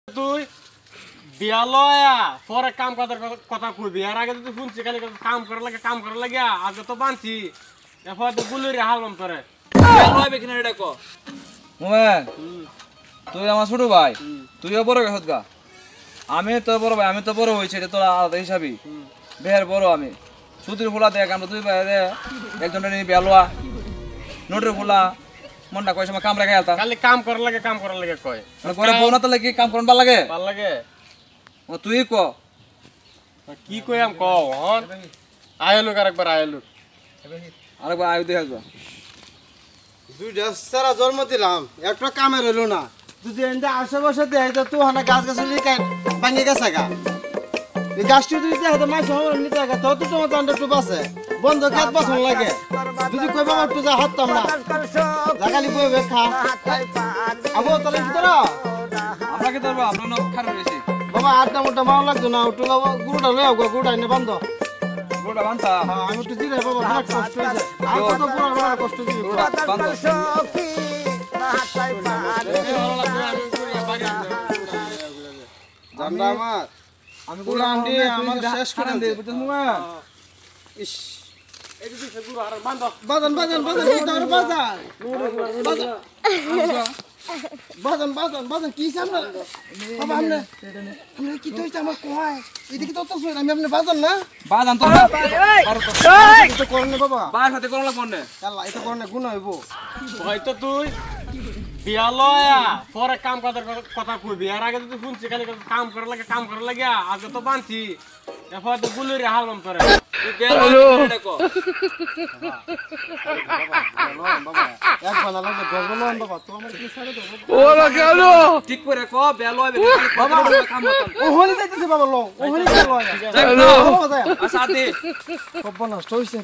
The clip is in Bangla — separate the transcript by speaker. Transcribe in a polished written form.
Speaker 1: তুই বিয়া লয়া পরে কাম করার কথা কইবি আর আগে তুই শুনছি খালি কাম করার লাগে আগে তো বানছি এরপর তো গুলুরি হালম করে
Speaker 2: লইবে কিনা এটা কো মোমেন তুই আমার ছোট ভাই তুইও বড় গেছত গা আমি তো বড় ভাই আমি তো বড় হইছি এটা তোর আলাদা হিসাবই বের বড় আমি সুতির ফুলা দেখ আমরা দুই ভাই একজনের নিয়ে বেলুয়া নোটের ফুলা মনটা কয় সময় কাম রেখে আলতাম
Speaker 1: খালি কাম করার লাগে কয়
Speaker 2: ঘরে বউ না তাহলে কি কাম করন ভাল লাগে তুই ক
Speaker 1: কি কইম কও হন আইলু আরেকবার আইলু
Speaker 2: আরেকবার আয়ু দেখ আসবা
Speaker 3: দুইটা সারা জন্ম দিলাম একটা কামে রইল না যদি এন্ডা আশেপাশে দেয় তো তুই হানা গাছ গাছলি ভাঙে গেছে গা এই গাছটি যদি দেয় তো মাছ হওয়ার নিতে গা তো তোমার দান্ডা টুপ আছে বন্ধ খেত পছন্দ লাগে যদি কইবা আমার তুই যা হাততাম না জাগালি বইবে খা আবো তাহলে কি তোরা
Speaker 2: আপনাকে ধরবো আপনার নখ খারাপ হয়েছে
Speaker 3: বাবা আটটা মোটা মাও লাগতো না একটু বাবা গুড়টা লয়ে আও গুড়টা এনে বান্ধ
Speaker 2: গোটা বান্তা
Speaker 3: হ্যাঁ আমি একটু দিলে বাবা অনেক কষ্ট হয়েছে আর কত পুরো কষ্ট দিবি জানলা আমার
Speaker 2: আমি
Speaker 3: পুরা আন্ডি আমার শেষ করে দে বুঝছ না ইস
Speaker 1: এই যে গুরু আর বান্ধ
Speaker 3: বাজান বাজান বাজান তোর বাজান বাজান বাজান বাজান কি সামনে বাবা আমনে আমনে কি তুইছ আমার কোয়ায় এদিকে তো তো আমি আপনি বাজান না
Speaker 2: বাজান তো
Speaker 3: তো করেন না বাবা
Speaker 2: বার হাতে করলা কোনে
Speaker 3: আল্লাহ এটা করেন না গুণ হইব
Speaker 1: হয়তো তুই বিয়া লয়া পরে কাম করার কথা কইবি আর আগে তুই শুনছি খালি কাম করার লাগে আগে তো বানছি এরপর তো গুলুরি হালম করে
Speaker 2: তুই গেল এটা কো
Speaker 3: বাবা এক বানা লাগে গগলন বাবা তো আমার কি ছাড়ে দাও
Speaker 1: ওরা গেল
Speaker 2: ঠিক করে কো বেল হইবে বাবা কাম করতাম
Speaker 3: ও হলি যাইতেছে বাবা লো ও হলি গেল
Speaker 2: আচ্ছা দে
Speaker 3: কব নষ্ট হইছে